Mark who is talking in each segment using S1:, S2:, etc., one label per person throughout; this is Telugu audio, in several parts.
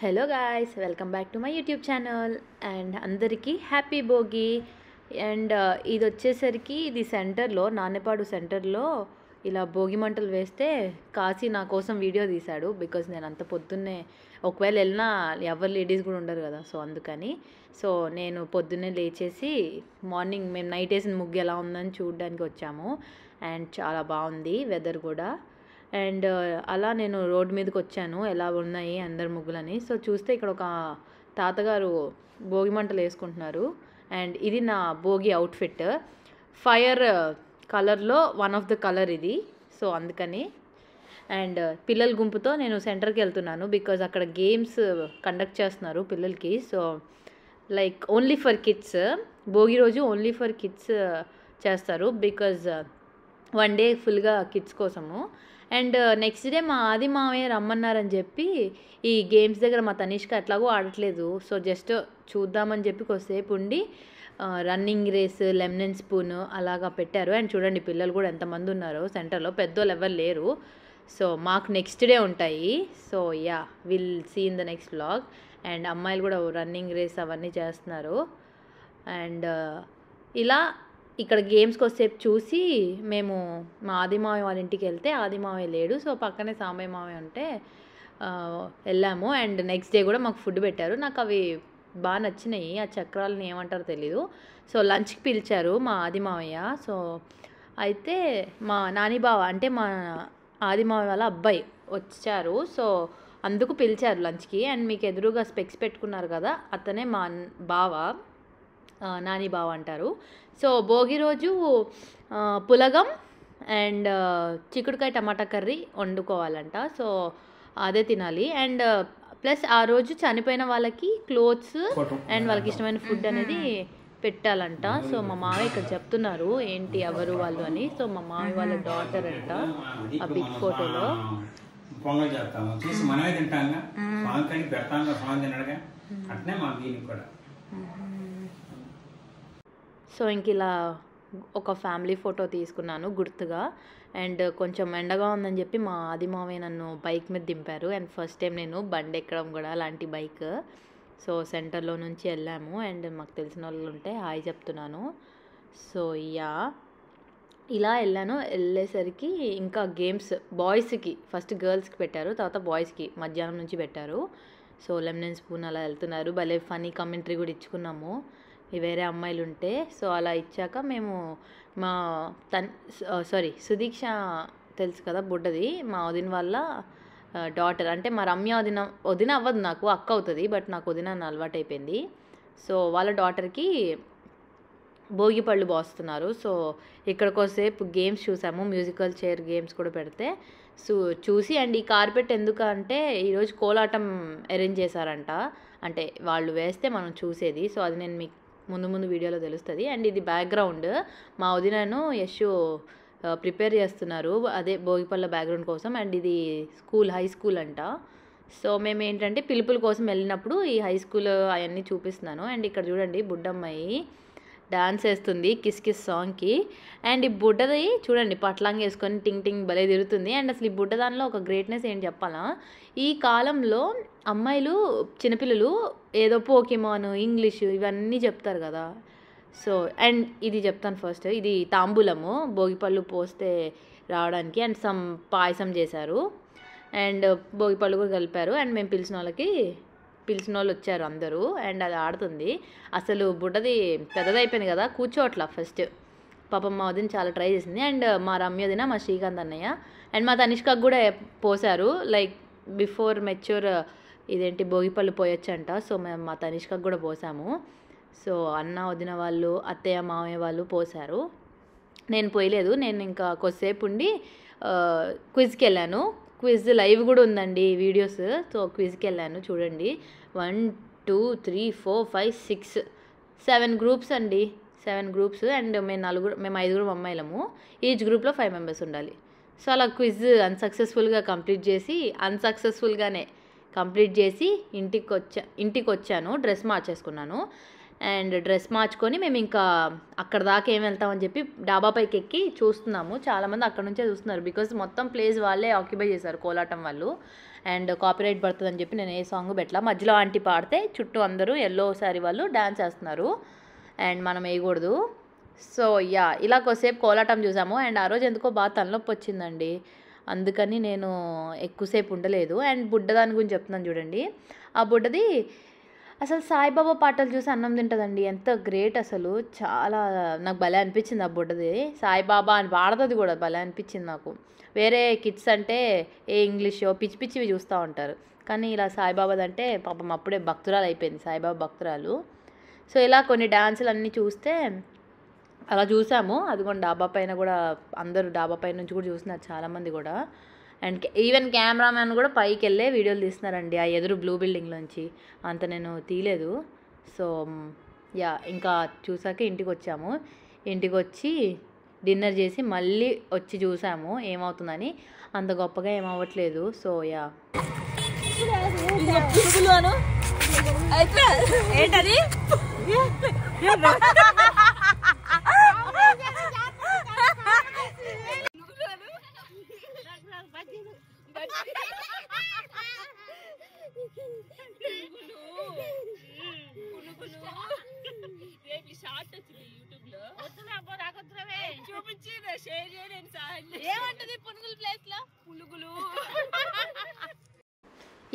S1: Hello guys, welcome back to my YouTube channel. And అందరికీ హ్యాపీ భోగి. అండ్ ఇది వచ్చేసరికి ఇది సెంటర్లో, నాన్నపాడు సెంటర్లో ఇలా భోగి మంటలు వేస్తే కాశీ నా కోసం వీడియో తీశాడు. బికాజ్ నేను అంత పొద్దున్నే, ఒకవేళ వెళ్ళినా ఎవరు లేడీస్ కూడా ఉండరు కదా, సో అందుకని. సో నేను పొద్దున్నే లేచేసి మార్నింగ్ మేము నైట్ వేసిన ముగ్గు ఎలా ఉందని చూడడానికి వచ్చాము. అండ్ చాలా బాగుంది వెదర్ కూడా. అండ్ అలా నేను రోడ్ మీదకి వచ్చాను, ఎలా ఉన్నాయి అందరు ముగ్గులని. సో చూస్తే ఇక్కడ ఒక తాతగారు భోగి మంటలు వేసుకుంటున్నారు. అండ్ ఇది నా భోగి అవుట్ఫిట్, ఫైర్ కలర్లో వన్ ఆఫ్ ద కలర్ ఇది. సో అందుకని. అండ్ పిల్లల గుంపుతో నేను సెంటర్కి వెళ్తున్నాను, బికాజ్ అక్కడ గేమ్స్ కండక్ట్ చేస్తున్నారు పిల్లలకి. So like only for kids, Bhogi రోజు ఓన్లీ ఫర్ కిడ్స్ చేస్తారు, బికాజ్ వన్ డే ఫుల్గా కిడ్స్ కోసము. అండ్ నెక్స్ట్ డే మా ఆది మామయ్య రమ్మన్నారని చెప్పి ఈ గేమ్స్ దగ్గర మా తనిష్క ఎట్లాగో ఆడట్లేదు, సో జస్ట్ చూద్దామని చెప్పి కొద్దిసేపు ఉండి రన్నింగ్ రేస్, లెమన్ స్పూన్ అలాగా పెట్టారు. అండ్ చూడండి పిల్లలు కూడా ఎంతమంది ఉన్నారు సెంటర్లో, పెద్దోళ్ళు ఎవరు లేరు. సో మాకు నెక్స్ట్ డే ఉంటాయి. So ya, will see in the next vlog. And అమ్మాయిలు కూడా రన్నింగ్ రేస్ అవన్నీ చేస్తున్నారు. అండ్ ఇలా ఇక్కడ గేమ్స్కి వచ్చేపు చూసి మేము మా ఆదిమావయ్య వాళ్ళ ఇంటికి వెళ్తే ఆదిమావయ్య లేడు, సో పక్కనే సాంబయ్య మావయ్య ఉంటే వెళ్ళాము. అండ్ నెక్స్ట్ డే కూడా మాకు ఫుడ్ పెట్టారు. నాకు అవి బాగా నచ్చినాయి, ఆ చక్రాలని ఏమంటారో తెలీదు. సో లంచ్కి పిలిచారు మా ఆదిమావయ్య. సో అయితే మా నాని బావ అంటే మా ఆదిమావయ్య వాళ్ళ అబ్బాయి వచ్చారు, సో అందుకు పిలిచారు లంచ్కి. అండ్ మీకు ఎదురుగా స్పెక్స్ పెట్టుకున్నారు కదా, అతనే మా బావ, నాని బావ అంటారు. సో భోగి రోజు పులగం అండ్ చిక్కుడుకాయ టమాటా కర్రీ వండుకోవాలంట, సో అదే తినాలి. అండ్ ప్లస్ ఆ రోజు చనిపోయిన వాళ్ళకి క్లోత్స్ అండ్ వాళ్ళకి ఇష్టమైన ఫుడ్ అనేది పెట్టాలంట. సో మా మావయ్య ఇక్కడ చెప్తున్నారు ఏంటి ఎవరు వాళ్ళు అని. సో మా మావయ్య వాళ్ళ డాటర్ అంట ఆ బిగ్ ఫోటోలో.
S2: పొంగల్ చేస్తాము, చేసి మనమే తింటాంగా, స్వామికి పెడతాంగా, స్వామి తినడుగా, అట్నే మా దీనికి కూడా.
S1: సో ఇంక ఇలా ఒక ఫ్యామిలీ ఫోటో తీసుకున్నాను గుర్తుగా. అండ్ కొంచెం ఎండగా ఉందని చెప్పి మా ఆదిమావయ్య నన్ను బైక్ మీద దింపారు. అండ్ ఫస్ట్ టైం నేను బండి ఎక్కడం కూడా అలాంటి బైక్. సో సెంటర్లో నుంచి వెళ్ళాము. అండ్ మాకు తెలిసిన వాళ్ళు ఉంటే హాయ్ చెప్తున్నాను. సో యా, ఇలా వెళ్ళాను. వెళ్ళేసరికి ఇంకా గేమ్స్ బాయ్స్కి ఫస్ట్ గర్ల్స్కి పెట్టారు, తర్వాత బాయ్స్కి మధ్యాహ్నం నుంచి పెట్టారు. సో లెమన్ స్పూన్ అలా వెళ్తున్నారు, భలే ఫనీ కామెంటరీ కూడా ఇచ్చుకున్నాము వేరే అమ్మాయిలు ఉంటే. సో అలా ఇచ్చాక మేము మా సుదీక్ష తెలుసు కదా బుడ్డది, మా వదిన వాళ్ళ డాటర్, అంటే మా రమ్య వదిన అవ్వదు, నాకు అక్క అవుతుంది, బట్ నాకు వదిన అలవాటు అయిపోయింది. సో వాళ్ళ డాటర్కి భోగి పళ్ళు పోస్తున్నారు. సో ఇక్కడ కొద్దిసేపు గేమ్స్ చూసాము, మ్యూజికల్ చైర్ గేమ్స్ కూడా పెడితే చూసి. అండ్ ఈ కార్పెట్ ఎందుకు అంటే ఈరోజు కోలాటం అరేంజ్ చేశారంట, అంటే వాళ్ళు వేస్తే మనం చూసేది. సో అది నేను మీకు ముందు వీడియోలో తెలుస్తుంది. అండ్ ఇది బ్యాక్గ్రౌండ్, మా వదినను యశు ప్రిపేర్ చేస్తున్నారు అదే భోగిపళ్ళ బ్యాక్గ్రౌండ్ కోసం. అండ్ ఇది స్కూల్, హై స్కూల్ అంట. సో మేము ఏంటంటే పిలుపుల కోసం వెళ్ళినప్పుడు ఈ హై స్కూల్ అవన్నీ చూపిస్తున్నాను. అండ్ ఇక్కడ చూడండి బుడ్డమ్మాయి డాన్స్ వేస్తుంది కిస్ కిస్ సాంగ్కి. అండ్ ఈ బుడ్డది చూడండి పట్లాంగ్ వేసుకొని టింగ్ టింగ్ భలే తిరుగుతుంది. అండ్ అసలు ఈ బుడ్డ దానిలో ఒక గ్రేట్నెస్ ఏంటి చెప్పాలా, ఈ కాలంలో అమ్మాయిలు చిన్నపిల్లలు ఏదో పోకెమాన్, ఇంగ్లీషు ఇవన్నీ చెప్తారు కదా. సో అండ్ ఇది చెప్తాను ఫస్ట్, ఇది తాంబూలము భోగిపళ్ళు పోస్తే రావడానికి. అండ్ సమ్ పాయసం చేశారు అండ్ భోగిపళ్ళు కూడా కలిపారు. అండ్ మేము పిలిచిన వాళ్ళు వచ్చారు అందరూ. అండ్ అది ఆడుతుంది. అసలు బుడ్డది పెద్దదైపోయింది కదా, కూర్చోట్లా ఫస్ట్. పాపం మా వదిన చాలా ట్రై చేసింది. అండ్ మా రమ్యదిన, మా శ్రీకాంత్ అన్నయ్య అండ్ మా తనిష్కకు కూడా పోసారు, లైక్ బిఫోర్ మెచ్యూర్ ఇదేంటి భోగిపళ్ళు పోయొచ్చంట. సో మేము మా తనిష్కకు కూడా పోసాము. సో అన్న వదిన వాళ్ళు, అత్తయ్య మామయ్య వాళ్ళు పోసారు, నేను పోయలేదు. నేను ఇంకా కొద్దిసేపు ఉండి క్విజ్కి వెళ్ళాను. క్విజ్ లైవ్ కూడా ఉందండి వీడియోస్. సో క్విజ్కి వెళ్ళాను చూడండి. 1 2 3 4 5 6 7 గ్రూప్స్ అండి, 7 గ్రూప్స్. అండ్ మేము 5 అమ్మాయిలము, ఈచ్ గ్రూప్లో 5 మెంబర్స్ ఉండాలి. సో అలా క్విజ్ అన్సక్సెస్ఫుల్గానే కంప్లీట్ చేసి ఇంటికి వచ్చాను. డ్రెస్ మార్చేసుకున్నాను. అండ్ డ్రెస్ మార్చుకొని మేము ఇంకా అక్కడ దాకా ఏం వెళ్తామని చెప్పి డాబా పైకి ఎక్కి చూస్తున్నాము. చాలామంది అక్కడ నుంచే చూస్తున్నారు, బికాజ్ మొత్తం ప్లేస్ వాళ్ళే ఆక్యుపై చేశారు కోలాటం వాళ్ళు. అండ్ కాపీరైట్ పడుతుందని చెప్పి నేను ఏ సాంగ్ పెట్టలా. మధ్యలో ఆంటీ పాడితే చుట్టూ అందరూ ఎల్లో శారీ వాళ్ళు డ్యాన్స్ చేస్తున్నారు అండ్ మనం వేయకూడదు. సో యా, ఇలా కొద్దిసేపు కోలాటం చూసాము. అండ్ ఆ రోజు ఎందుకో బాగా తలనొప్పి వచ్చిందండి, అందుకని నేను ఎక్కువసేపు ఉండలేదు. అండ్ బుడ్డ దాని గురించి చెప్తున్నాను చూడండి. ఆ బుడ్డది అసలు సాయిబాబా పాటలు చూసి అన్నం తింటుందండి, ఎంత గ్రేట్ అసలు. చాలా నాకు భలే అనిపించింది ఆ బుడ్డది. సాయిబాబా అని వాడుతుంది కూడా, భలే అనిపించింది నాకు. వేరే కిడ్స్ అంటే ఏ ఇంగ్లీషో పిచ్చి పిచ్చివి చూస్తూ ఉంటారు, కానీ ఇలా సాయిబాబాది అంటే పాపం అప్పుడే భక్తురాలు అయిపోయింది, సాయిబాబా భక్తురాలు. సో ఇలా కొన్ని డాన్సులు అన్నీ చూస్తే అలా చూసాము. అదిగోండి డాబా పైన కూడా అందరూ డాబా పైన నుంచి కూడా చూస్తున్నారు చాలామంది కూడా. అండ్ ఈవెన్ కెమెరామ్యాన్ కూడా పైకి వెళ్ళే వీడియోలు తీస్తున్నారండి ఆ ఎదురు బ్లూ బిల్డింగ్లోంచి. అంత నేను తీయలేదు. సో యా, ఇంకా చూసాక ఇంటికి వచ్చాము. ఇంటికి వచ్చి డిన్నర్ చేసి మళ్ళీ వచ్చి చూసాము ఏమవుతుందని. అంత గొప్పగా ఏమవ్వట్లేదు. సో యా, ఏంటది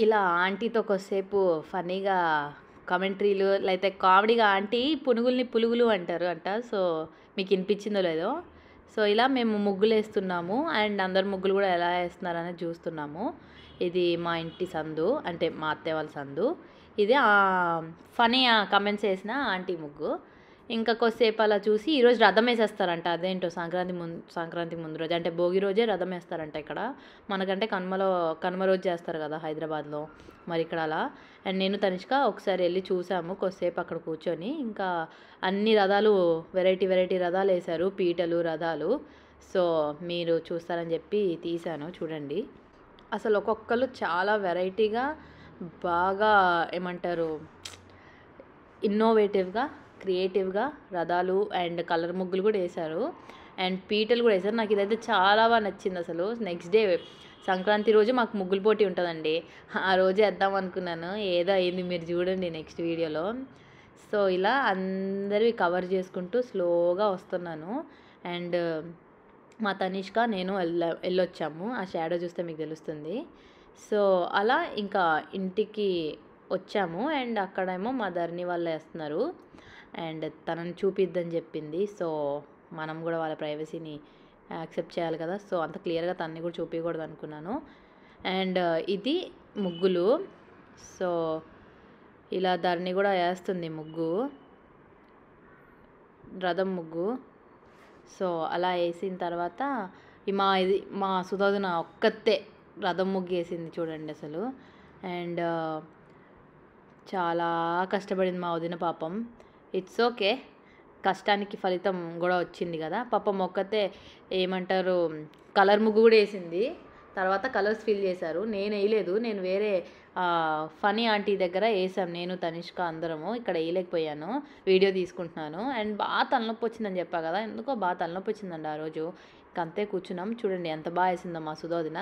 S1: ఇలా ఆంటీతో కొద్దిసేపు ఫన్నీగా కామెంటరీలు లేకపోతే కామెడీగా ఆంటీ పునుగుల్ని పులుగులు అంటారు అంట. సో మీకు వినిపించిందో లేదో. సో ఇలా మేము ముగ్గులు వేస్తున్నాము అండ్ అందరు ముగ్గులు కూడా ఎలా వేస్తున్నారనేది చూస్తున్నాము. ఇది మా ఇంటి సందు, అంటే మా అత్తయ్య వాళ్ళ సందు. ఇది ఫనీ కమెంట్స్ వేసిన ఆంటీ ముగ్గు. ఇంకా కొద్దిసేపు అలా చూసి ఈరోజు రథం వేసేస్తారంట. అదేంటో సంక్రాంతి ముందు రోజు అంటే భోగి రోజే రథం వేస్తారంట ఇక్కడ. మనకంటే కనుమ రోజు చేస్తారు కదా హైదరాబాద్లో, మరి ఇక్కడ అలా. అండ్ నేను తనిష్క ఒకసారి వెళ్ళి చూసాము కొద్దిసేపు అక్కడ కూర్చొని. ఇంకా అన్ని రథాలు వెరైటీ రథాలు వేశారు, పీటలు రథాలు. సో మీరు చూస్తారని చెప్పి తీశాను, చూడండి. అసలు ఒక్కొక్కరు చాలా వెరైటీగా బాగా ఏమంటారు ఇన్నోవేటివ్గా క్రియేటివ్గా రథాలు అండ్ కలర్ ముగ్గులు కూడా వేశారు అండ్ పీటలు కూడా వేశారు. నాకు ఇదైతే చాలా బాగా నచ్చింది అసలు. నెక్స్ట్ డే సంక్రాంతి రోజు మాకు ముగ్గుల పోటీ ఉంటుందండి, ఆ రోజు వేద్దాం అనుకున్నాను. ఏదో అయింది, మీరు చూడండి నెక్స్ట్ వీడియోలో. సో ఇలా అందరివి కవర్ చేసుకుంటూ స్లోగా వస్తున్నాను. అండ్ మా తనిష్క నేను వెళ్ళొచ్చాము, ఆ షాడో చూస్తే మీకు తెలుస్తుంది. సో అలా ఇంకా ఇంటికి వచ్చాము. అండ్ అక్కడేమో మా ధరణి వాళ్ళు వేస్తున్నారు అండ్ తనని చూపిద్దని చెప్పింది. సో మనం కూడా వాళ్ళ ప్రైవసీని యాక్సెప్ట్ చేయాలి కదా. సో అంత క్లియర్గా తనని కూడా చూపించకూడదు అనుకున్నాను. అండ్ ఇది ముగ్గులు. సో ఇలా ధరణి కూడా వేస్తుంది ముగ్గు, రథం ముగ్గు. సో అలా వేసిన తర్వాత మా సుధోదన ఒక్కతే రథం ముగ్గు వేసింది చూడండి అసలు. అండ్ చాలా కష్టపడింది మా వదిన పాపం. ఇట్స్ ఓకే, కష్టానికి ఫలితం కూడా వచ్చింది కదా. పాపం ఒక్కతే ఏమంటారు కలర్ ముగ్గు కూడా వేసింది. తర్వాత కలర్స్ ఫిల్ చేశారు, నేను వేయలేదు. నేను వేరే ఫనీ ఆంటీ దగ్గర వేసాం, నేను తనిష్క అందరము. ఇక్కడ వేయలేకపోయాను, వీడియో తీసుకుంటున్నాను. అండ్ బాగా తలనొప్పి వచ్చిందని చెప్పా కదా, ఎందుకో బాగా తలనొప్పి వచ్చిందండి ఆ రోజు. అంతే కూర్చున్నాం. చూడండి ఎంత బాగా వేసిందో మా సుధోదిన.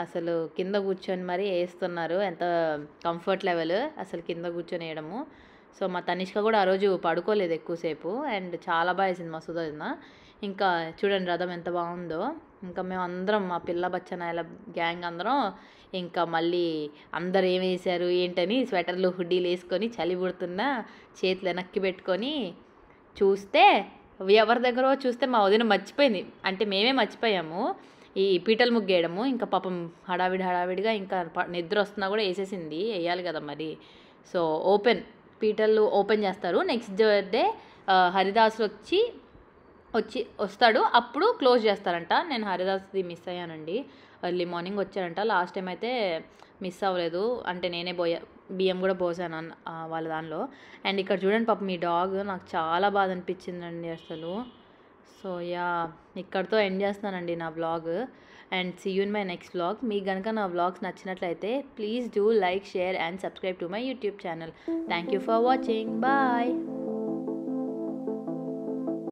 S1: అసలు కింద కూర్చొని మరీ వేస్తున్నారు, ఎంత కంఫర్ట్ లెవెల్ అసలు కింద కూర్చొని వేయడము. సో మా తనిష్క కూడా ఆ రోజు పడుకోలేదు ఎక్కువసేపు అండ్ చాలా బాగా వేసింది మా సుధోదిన. ఇంకా చూడండి రథం ఎంత బాగుందో. ఇంకా మేము అందరం మా పిల్ల బచ్చనాయల గ్యాంగ్ అందరం ఇంకా మళ్ళీ అందరు ఏం వేసారు ఏంటని స్వెటర్లు హుడ్డీలు వేసుకొని చలి పుడుతున్నా చేతులు వెనక్కి పెట్టుకొని చూస్తే ఎవరి దగ్గర చూస్తే మా వదిన మర్చిపోయింది, అంటే మేమే మర్చిపోయాము ఈ పీటల ముగ్గేయడము. ఇంకా పాపం హడావిడిగా ఇంకా నిద్ర వస్తున్నా కూడా వేసేసింది, వేయాలి కదా మరి. సో పీటలు ఓపెన్ చేస్తారు. నెక్స్ట్ డే హరిదాస్ వస్తాడు, అప్పుడు క్లోజ్ చేస్తారంట. నేను హరిదాస్ది మిస్ అయ్యానండి, ఎర్లీ మార్నింగ్ వచ్చారంట. లాస్ట్ టైం అయితే మిస్ అవ్వలేదు, అంటే నేనే బియ్యం కూడా పోసాను వాళ్ళ దానిలో. అండ్ ఇక్కడ చూడండి పాపం మీ డాగ్, నాకు చాలా బాధ అనిపించిందండి అసలు. సో యా, ఇక్కడితో ఎండ్ చేస్తున్నానండి నా vlog. And see you in my next vlog. మీకు కనుక నా వ్లాగ్స్ నచ్చినట్లయితే please do like, share and subscribe to my YouTube channel. Thank you for watching. Bye.